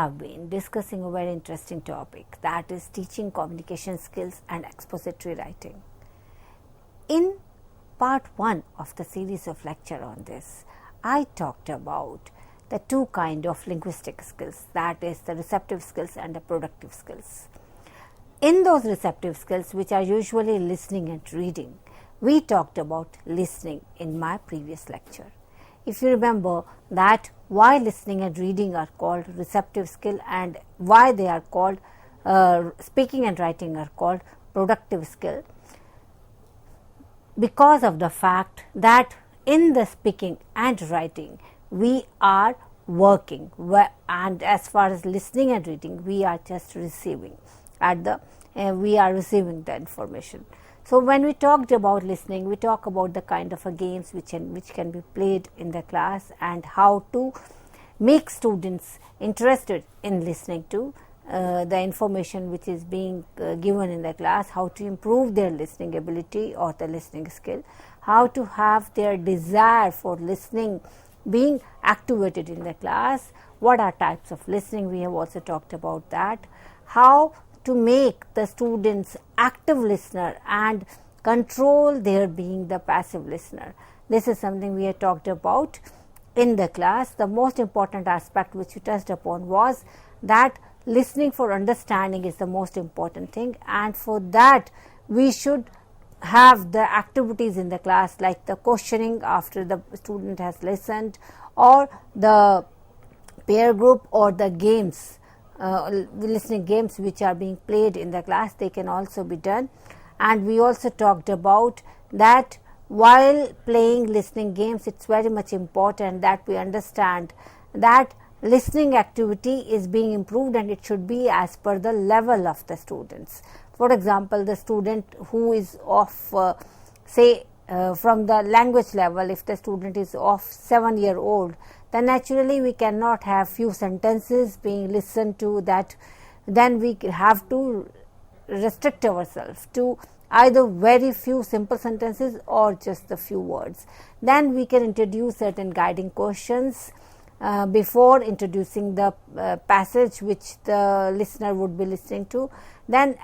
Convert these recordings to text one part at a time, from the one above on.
have been discussing a very interesting topic, that is teaching communication skills and expository writing. In part 1 of the series of lecture on this, I talked about the two kinds of linguistic skills, that is the receptive skills and the productive skills. In those receptive skills, which are usually listening and reading, we talked about listening in my previous lecture. If you remember that why listening and reading are called receptive skill and why they are called speaking and writing are called productive skill, because of the fact that in the speaking and writing we are working, and as far as listening and reading we are just receiving we are receiving the information. So, when we talked about listening, we talk about the kind of games which can be played in the class and how to make students interested in listening to the information which is being given in the class, how to improve their listening ability or the listening skill, how to have their desire for listening being activated in the class, what are types of listening, we have also talked about that, how to make the students active listener and control their being the passive listener. This is something we have talked about in the class. The most important aspect which we touched upon was that listening for understanding is the most important thing, and for that we should have the activities in the class like the questioning after the student has listened, or the peer group, or the games, listening games which are being played in the class, they can also be done. And we also talked about that while playing listening games, it is very much important that we understand that listening activity is being improved and it should be as per the level of the students. For example, the student who is of from the language level, if the student is of 7-year-old, then naturally we cannot have few sentences being listened to, that then we have to restrict ourselves to either very few simple sentences or just a few words. Then we can introduce certain guiding questions before introducing the passage which the listener would be listening to. Then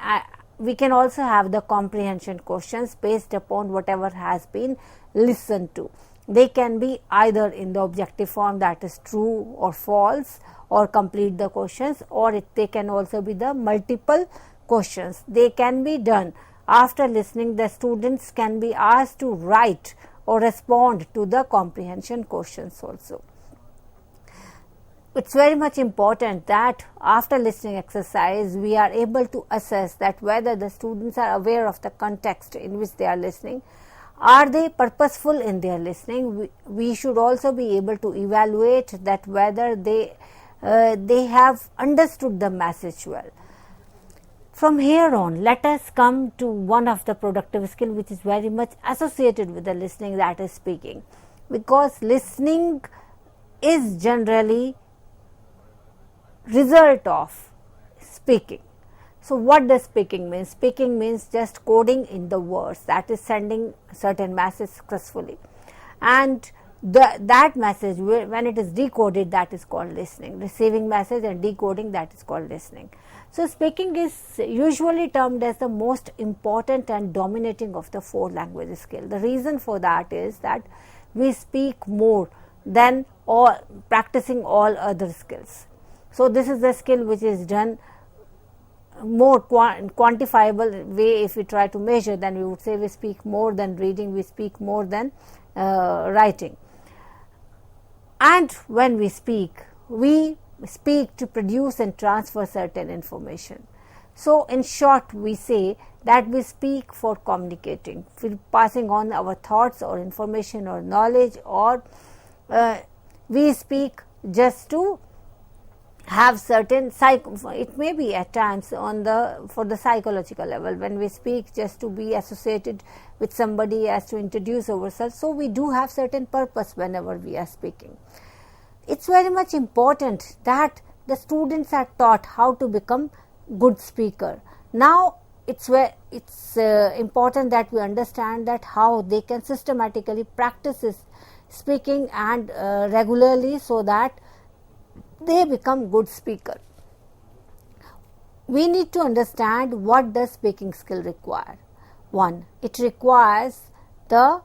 we can also have the comprehension questions based upon whatever has been listened to. They can be either in the objective form, that is true or false, or complete the questions, or they can also be the multiple questions. They can be done after listening. The students can be asked to write or respond to the comprehension questions also. It is very much important that after listening exercise we are able to assess that whether the students are aware of the context in which they are listening. Are they purposeful in their listening? We should also be able to evaluate that whether they have understood the message well. From here on, let us come to one of the productive skill which is very much associated with the listening, that is speaking, because listening is generally result of speaking. So, what does speaking mean? Speaking means just coding in the words, that is sending certain message successfully, and that message when it is decoded, that is called listening. Receiving message and decoding, that is called listening. So, speaking is usually termed as the most important and dominating of the 4 language skill. The reason for that is that we speak more than practicing all other skills. So, this is the skill which is done more quantifiable way. If we try to measure, then we would say we speak more than reading, we speak more than writing. And when we speak to produce and transfer certain information. So, in short, we say that we speak for communicating, for passing on our thoughts or information or knowledge, or we speak just to have certain it may be at times for the psychological level, when we speak just to be associated with somebody as to introduce ourselves. So, we do have certain purpose whenever we are speaking. It is very much important that the students are taught how to become good speaker. Now, it's important that we understand that how they can systematically practice speaking and regularly, so that they become good speaker. We need to understand what does speaking skill require. One, it requires the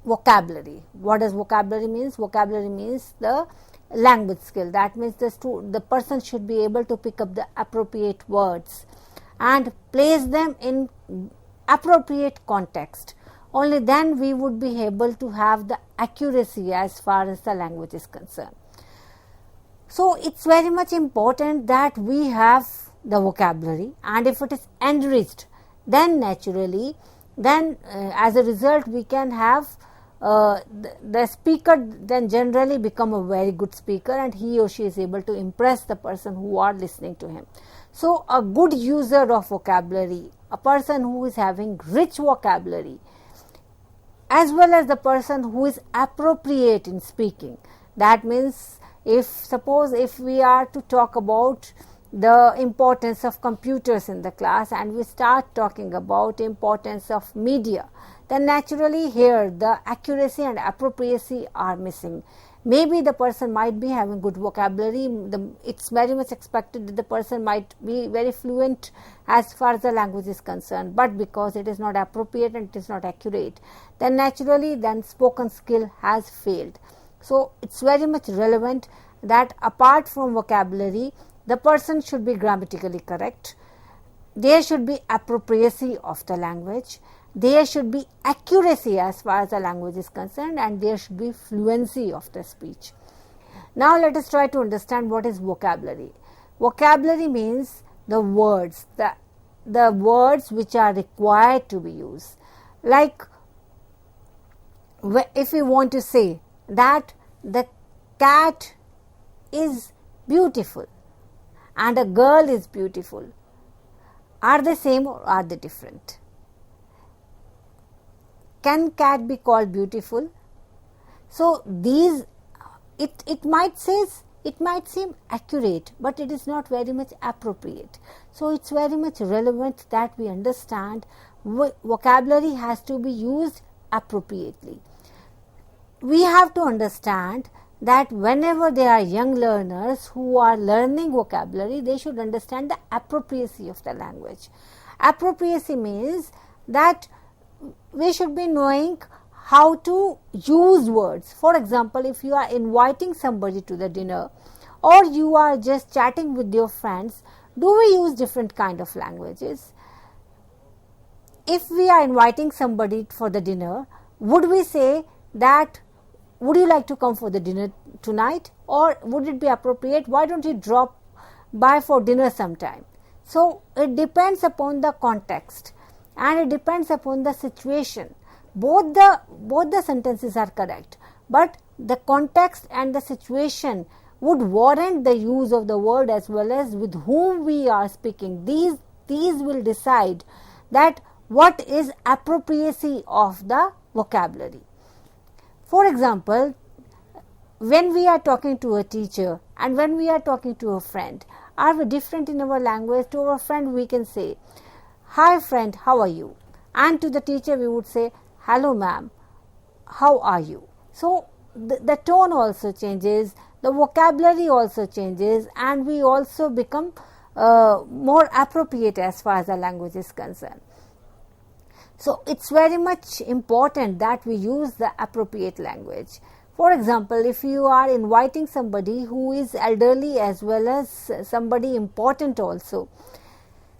vocabulary. What does vocabulary means? Vocabulary means the language skill. That means the person should be able to pick up the appropriate words and place them in appropriate context. Only then we would be able to have the accuracy as far as the language is concerned. So, it is very much important that we have the vocabulary, and if it is enriched, then naturally, then as a result we can have the speaker then generally become a very good speaker, and he or she is able to impress the person who are listening to him. So, a good user of vocabulary, a person who is having rich vocabulary, as well as the person who is appropriate in speaking. That means, if we are to talk about the importance of computers in the class and we start talking about importance of media, then naturally here the accuracy and appropriacy are missing. Maybe the person might be having good vocabulary, it's very much expected that the person might be very fluent as far as the language is concerned, but because it is not appropriate and it is not accurate, then naturally then spoken skill has failed. So, it's very much relevant that apart from vocabulary, the person should be grammatically correct, there should be appropriacy of the language, there should be accuracy as far as the language is concerned, and there should be fluency of the speech. Now, let us try to understand what is vocabulary. Vocabulary means the words, the words which are required to be used. Like, if we want to say that the cat is beautiful and a girl is beautiful, are they same or are they different? Can cat be called beautiful? So, these it might seem accurate, but it is not very much appropriate. So, it is very much relevant that we understand vocabulary has to be used appropriately. We have to understand that whenever there are young learners who are learning vocabulary, they should understand the appropriacy of the language. Appropriacy means that we should be knowing how to use words. For example, if you are inviting somebody to the dinner or you are just chatting with your friends, do we use different kind of languages? If we are inviting somebody for the dinner, would we say that, would you like to come for the dinner tonight, or would it be appropriate, why don't you drop by for dinner sometime? So, it depends upon the context and it depends upon the situation. Both the sentences are correct, but the context and the situation would warrant the use of the word as well as with whom we are speaking. These will decide that what is appropriacy of the vocabulary. For example, when we are talking to a teacher and when we are talking to a friend, are we different in our language? To our friend we can say, "Hi friend, how are you?" And to the teacher we would say, "Hello ma'am, how are you?" So, the tone also changes, the vocabulary also changes, and we also become more appropriate as far as the language is concerned. So, it is very much important that we use the appropriate language. For example, if you are inviting somebody who is elderly as well as somebody important also,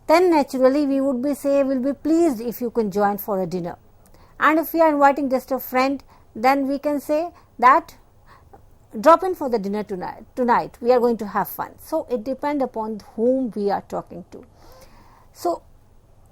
then naturally we would be say, "Will be pleased if you can join for a dinner." And if we are inviting just a friend, then we can say that, "Drop in for the dinner tonight, we are going to have fun." So, it depends upon whom we are talking to. So,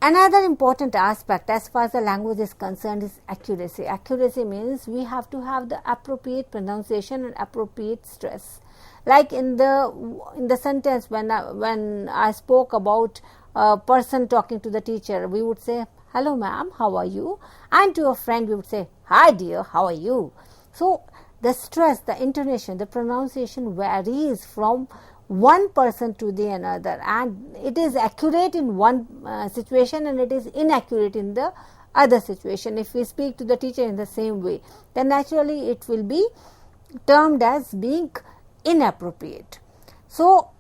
another important aspect as far as the language is concerned is accuracy. Accuracy means we have to have the appropriate pronunciation and appropriate stress. Like in the sentence when I spoke about a person talking to the teacher, we would say, "Hello ma'am, how are you?" And to a friend we would say, "Hi dear, how are you?" So, the stress, the intonation, the pronunciation varies from one person to the another, and it is accurate in one situation and it is inaccurate in the other situation. If we speak to the teacher in the same way, then naturally it will be termed as being inappropriate. So,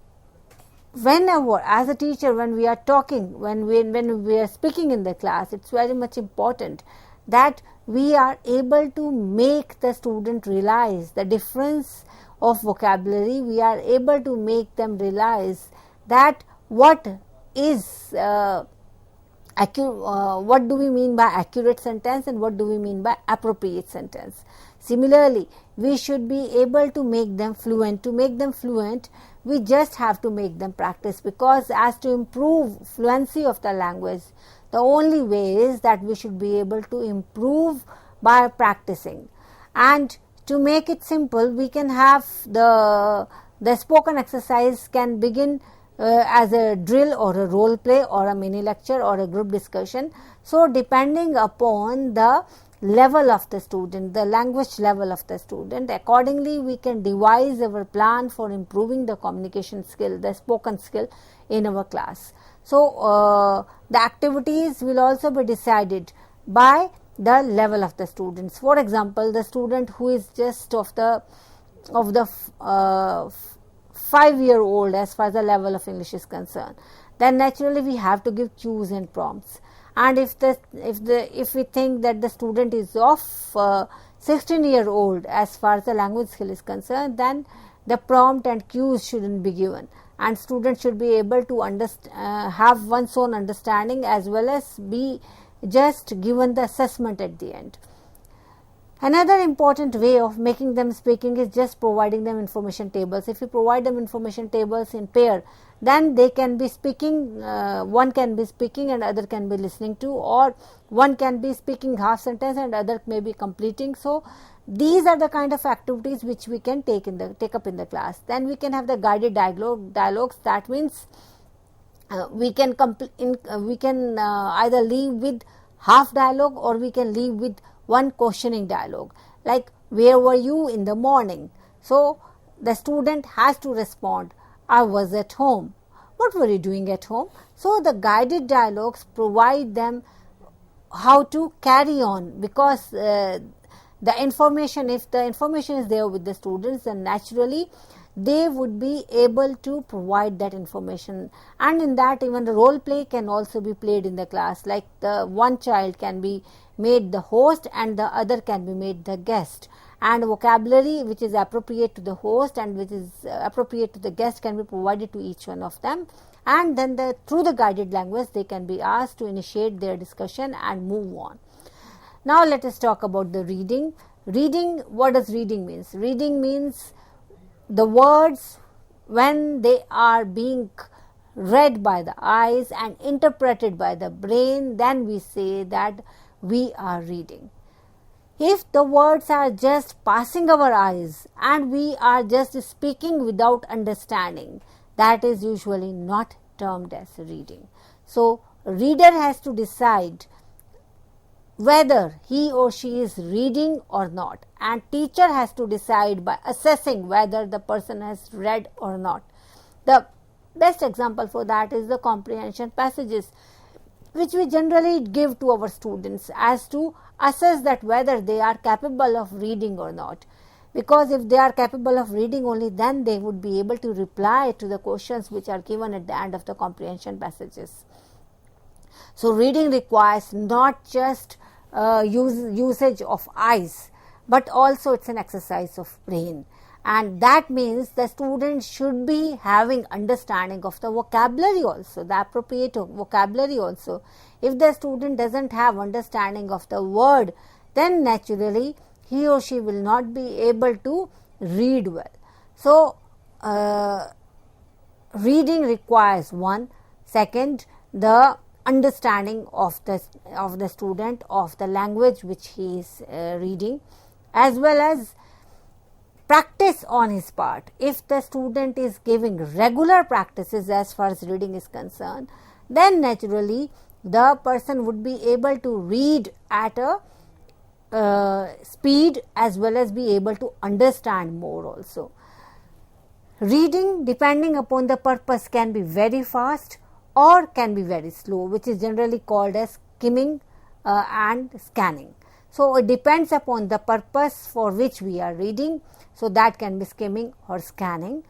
whenever as a teacher, when we are talking, when we are speaking in the class, it's very much important that we are able to make the student realize the difference of vocabulary. We are able to make them realize that what is what do we mean by accurate sentence and what do we mean by appropriate sentence. Similarly, we should be able to make them fluent. To make them fluent, we just have to make them practice, because as to improve fluency of the language, the only way is that we should be able to improve by practicing. And to make it simple, we can have the spoken exercise can begin as a drill or a role play or a mini lecture or a group discussion. So, depending upon the level of the student, the language level of the student, accordingly we can devise our plan for improving the communication skill, the spoken skill in our class. So, the activities will also be decided by the level of the students. For example, the student who is just of the 5-year-old as far as the level of English is concerned, then naturally we have to give cues and prompts. And if we think that the student is of 16-year-old as far as the language skill is concerned, then the prompt and cues shouldn't be given, and students should be able to have one's own understanding as well as be just given the assessment at the end. Another important way of making them speaking is just providing them information tables. If you provide them information tables in pair, then they can be speaking, one can be speaking and other can be listening to, or one can be speaking half sentence and other may be completing. So, these are the kind of activities which we can take up in the class. Then we can have the guided dialogues. That means we can either leave with half dialogue or we can leave with one questioning dialogue, like where were you in the morning? So, the student has to respond, I was at home. What were you doing at home? So, the guided dialogues provide them how to carry on, because the information, if the information is there with the students, then naturally they would be able to provide that information. And in that, even the role play can also be played in the class, like the one child can be made the host and the other can be made the guest, and vocabulary which is appropriate to the host and which is appropriate to the guest can be provided to each one of them, and then through the guided language they can be asked to initiate their discussion and move on. Now, let us talk about the reading. Reading, what does reading means? Reading means the words when they are being read by the eyes and interpreted by the brain, then we say that we are reading. If the words are just passing our eyes and we are just speaking without understanding, that is usually not termed as reading. So, reader has to decide whether he or she is reading or not, and teacher has to decide by assessing whether the person has read or not. The best example for that is the comprehension passages, which we generally give to our students as to assess that whether they are capable of reading or not, because if they are capable of reading, only then they would be able to reply to the questions which are given at the end of the comprehension passages. So, reading requires not just usage of eyes, but also it's an exercise of brain, and that means the student should be having understanding of the vocabulary also, the appropriate vocabulary also. If the student doesn't have understanding of the word, then naturally he or she will not be able to read well. So, reading requires one. Second, the understanding of the student of the language which he is reading, as well as practice on his part. If the student is giving regular practices as far as reading is concerned, then naturally the person would be able to read at a speed as well as be able to understand more also. Reading, depending upon the purpose, can be very fast or can be very slow, which is generally called as skimming and scanning. So it depends upon the purpose for which we are reading. So that can be skimming or scanning.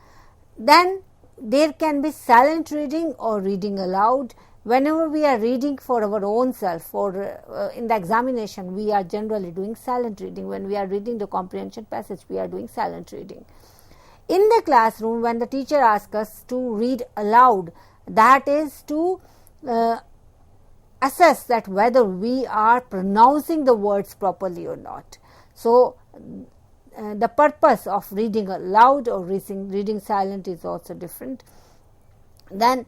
Then there can be silent reading or reading aloud. Whenever we are reading for our own self or in the examination, we are generally doing silent reading. When we are reading the comprehension passage, we are doing silent reading. In the classroom, when the teacher asks us to read aloud, that is to assess that whether we are pronouncing the words properly or not. So the purpose of reading aloud or reading silent is also different. Then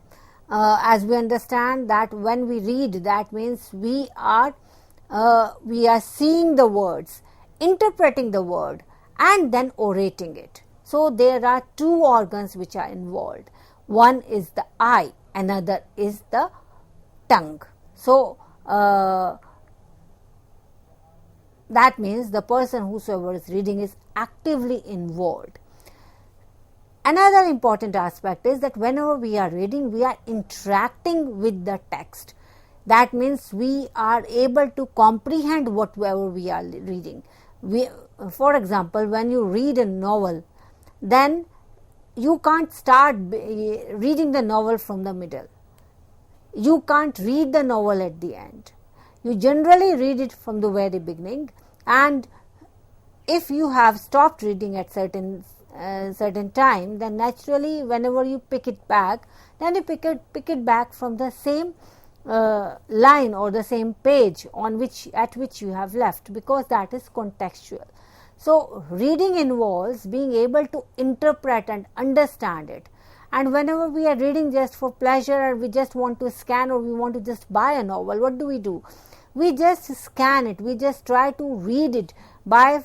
as we understand that when we read, that means we are seeing the words, interpreting the word, and then orating it. So there are two organs which are involved. One is the eye, another is the tongue. So that means the person whosoever is reading is actively involved. Another important aspect is that whenever we are reading, we are interacting with the text. That means we are able to comprehend whatever we are reading. For example, when you read a novel, then you can't start reading the novel from the middle. You can't read the novel at the end. You generally read it from the very beginning, and if you have stopped reading at certain time, then naturally whenever you pick it back, then you pick it back from the same line or the same page at which you have left, because that is contextual. So reading involves being able to interpret and understand it. And whenever we are reading just for pleasure, or we just want to scan, or we want to just buy a novel, what do? We just scan it. We just try to read it by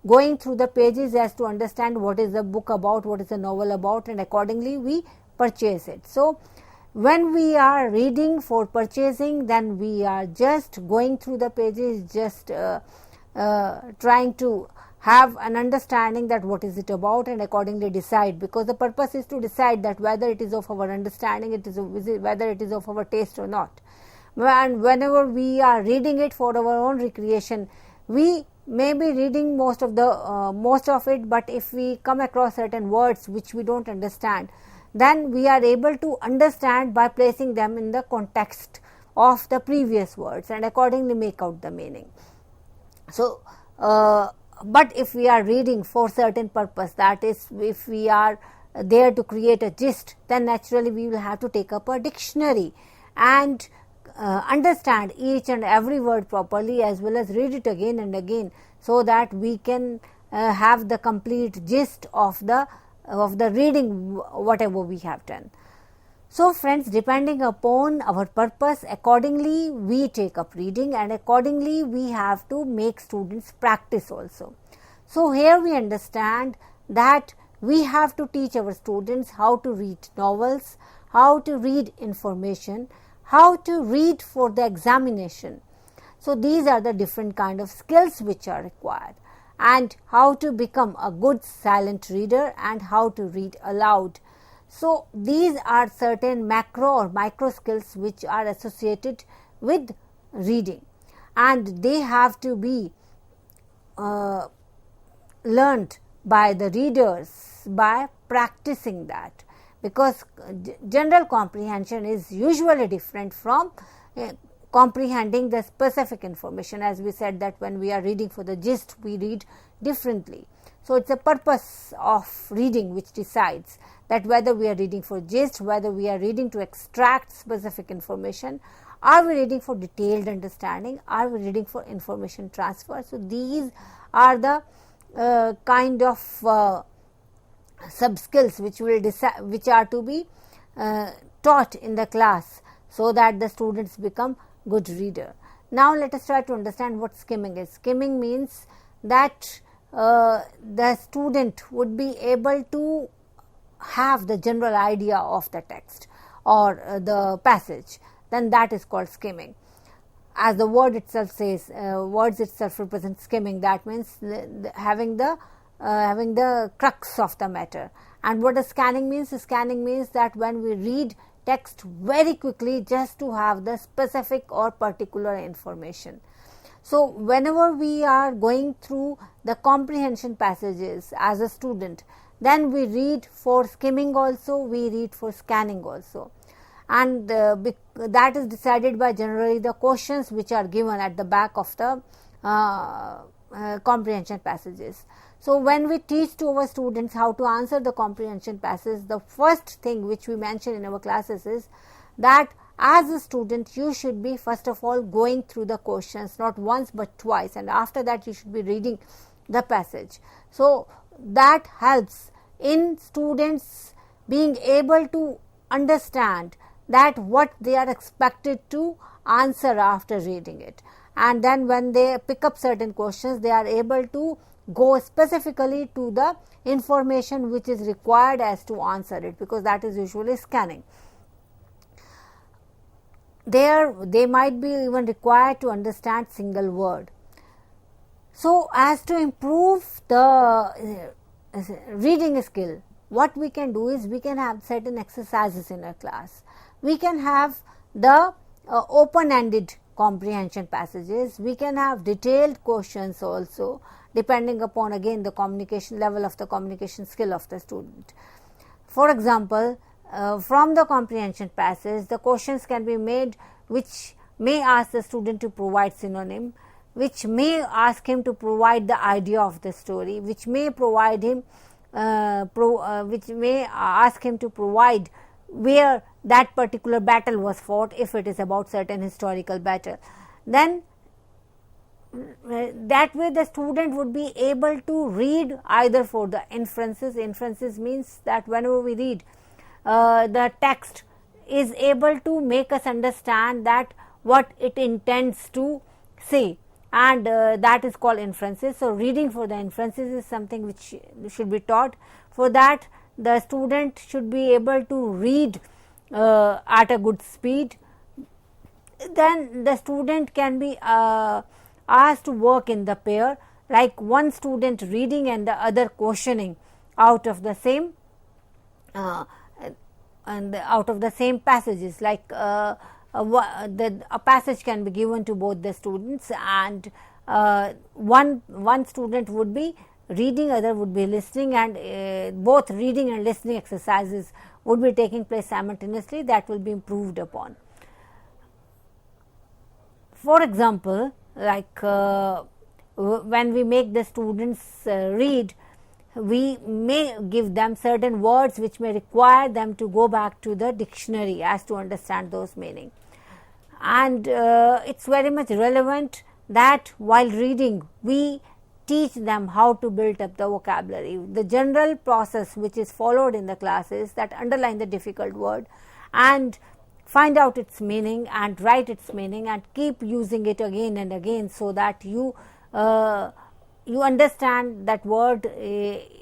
going through the pages as to understand what is the book about, what is the novel about, and accordingly we purchase it. So when we are reading for purchasing, then we are just going through the pages, just trying to have an understanding that what is it about, and accordingly decide, because the purpose is to decide that whether it is of our understanding, whether it is of our taste or not. And whenever we are reading it for our own recreation, we may be reading most of it, but if we come across certain words which we don't understand, then we are able to understand by placing them in the context of the previous words and accordingly make out the meaning. So but if we are reading for certain purpose, that is, if we are there to create a gist, then naturally we will have to take up a dictionary and understand each and every word properly, as well as read it again and again, so that we can have the complete gist of the reading whatever we have done. So friends, depending upon our purpose, accordingly we take up reading, and accordingly we have to make students practice also. So here we understand that we have to teach our students how to read novels, how to read information, how to read for the examination. So these are the different kind of skills which are required, and how to become a good silent reader and how to read aloud. So these are certain macro or micro skills which are associated with reading, and they have to be learnt by the readers by practicing that, because general comprehension is usually different from comprehending the specific information. As we said that when we are reading for the gist, we read differently. So it's a purpose of reading which decides that whether we are reading for gist, whether we are reading to extract specific information, are we reading for detailed understanding, are we reading for information transfer. So these are the kind of sub skills which are to be taught in the class, so that the students become good reader. Now let us try to understand what skimming is. Skimming means that the student would be able to have the general idea of the text or the passage, then that is called skimming. As the word itself says, words itself represent skimming. That means having the crux of the matter. And what does scanning means? Scanning means that when we read text very quickly just to have the specific or particular information. So, whenever we are going through the comprehension passages as a student, then we read for skimming also, we read for scanning also, and that is decided by generally the questions which are given at the back of the comprehension passages. So, when we teach to our students how to answer the comprehension passage, the first thing which we mention in our classes is that as a student you should be first of all going through the questions, not once but twice, and after that you should be reading the passage. So, that helps in students being able to understand that what they are expected to answer after reading it, and then when they pick up certain questions they are able to go specifically to the information which is required as to answer it, because that is usually scanning. There they might be even required to understand single word. So, as to improve the reading skill, what we can do is we can have certain exercises in our class. We can have the open-ended comprehension passages, we can have detailed questions also, depending upon again the communication level of the communication skill of the student. For example, from the comprehension passage, the questions can be made which may ask the student to provide synonym, which may ask him to provide the idea of the story, which may provide him which may ask him to provide where that particular battle was fought, if it is about certain historical battle. Then that way the student would be able to read either for the inferences. Inferences means that whenever we read the text is able to make us understand that what it intends to say, and that is called inferences. So, reading for the inferences is something which should be taught. For that, the student should be able to read at a good speed. Then the student can be asked to work in the pair, like one student reading and the other questioning out of the same passages, like a passage can be given to both the students, and one student would be reading, other would be listening, and both reading and listening exercises would be taking place simultaneously. That will be improved upon. For example, like when we make the students read, we may give them certain words which may require them to go back to the dictionary as to understand those meaning. And it is very much relevant that while reading we teach them how to build up the vocabulary. The general process which is followed in the classes, that underline the difficult word and find out its meaning and write its meaning and keep using it again and again, so that you understand that word,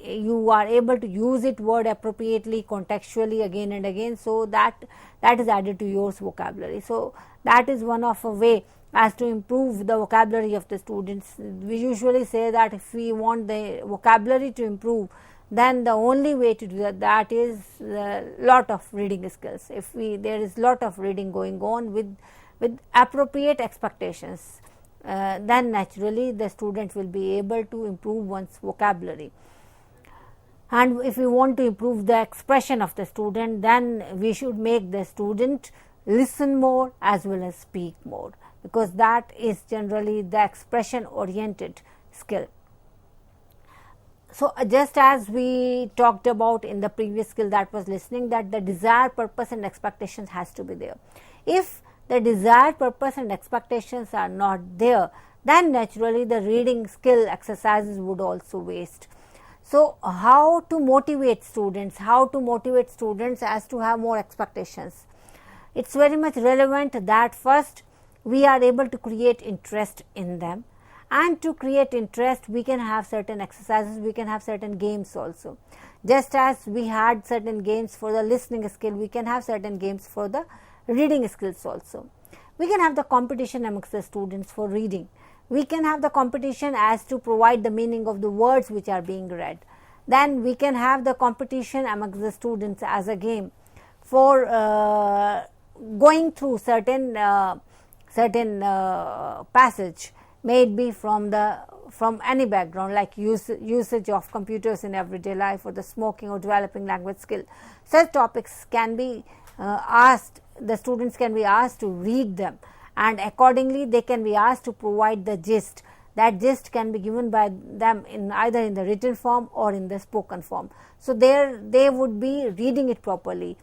you are able to use it word appropriately, contextually again and again, so that is added to your vocabulary. So, that is one of a way as to improve the vocabulary of the students. We usually say that if we want the vocabulary to improve, then the only way to do that is a lot of reading skills. If there is lot of reading going on with appropriate expectations, then naturally the student will be able to improve one's vocabulary. And if we want to improve the expression of the student, then we should make the student listen more as well as speak more, because that is generally the expression oriented skill. So, just as we talked about in the previous skill, that was listening, that the desire, purpose and expectations has to be there. If the desire, purpose and expectations are not there, then naturally the reading skill exercises would also waste. So, how to motivate students? How to motivate students as to have more expectations? It is very much relevant that first we are able to create interest in them, and to create interest we can have certain exercises, we can have certain games also. Just as we had certain games for the listening skill, we can have certain games for the reading skills also. We can have the competition amongst the students for reading. We can have the competition as to provide the meaning of the words which are being read. Then we can have the competition amongst the students as a game for going through certain passage. may it be from any background, like usage of computers in everyday life, or the smoking, or developing language skill. Such topics can be asked, the students can be asked to read them, and accordingly they can be asked to provide the gist. That gist can be given by them in either in the written form or in the spoken form. So there they would be reading it properly.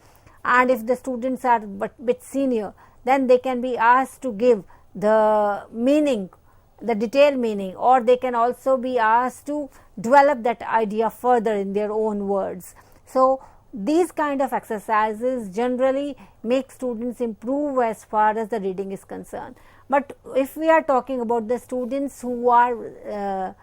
And if the students are bit senior, then they can be asked to give the meaning, the detailed meaning, or they can also be asked to develop that idea further in their own words. So these kind of exercises generally make students improve as far as the reading is concerned. But if we are talking about the students who are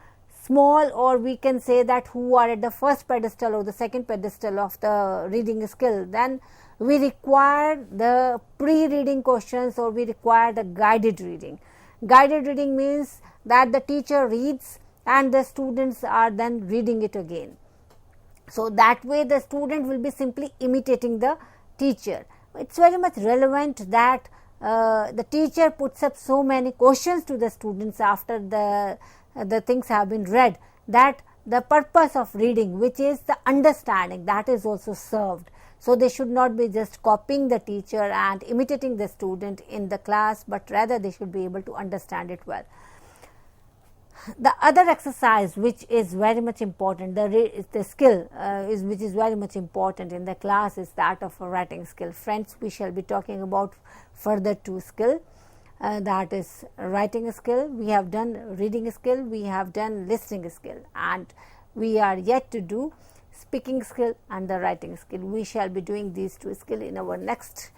small, or we can say that who are at the first pedestal or the second pedestal of the reading skill, then we require the pre-reading questions, or we require the guided reading. Guided reading means that the teacher reads and the students are then reading it again. So that way the student will be simply imitating the teacher. It's very much relevant that the teacher puts up so many questions to the students after the things have been read, that the purpose of reading, which is the understanding, that is also served. So they should not be just copying the teacher and imitating the student in the class, but rather they should be able to understand it well. The other exercise which is very much important, the skill which is very much important in the class, is that of a writing skill. Friends, we shall be talking about further two skill, that is writing skill. We have done reading skill, we have done listening skill, and we are yet to do speaking skill and the writing skill. We shall be doing these two skill in our next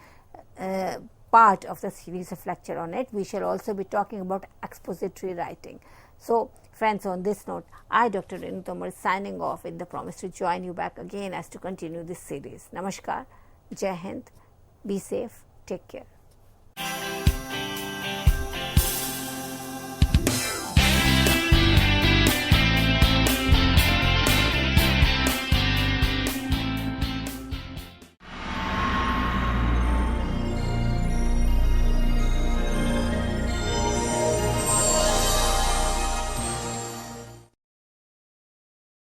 part of the series of lecture on it. We shall also be talking about expository writing. So friends, on this note, I, Dr. Renu Tomar, signing off with the promise to join you back again as to continue this series. Namaskar, Jai Hind, be safe, take care.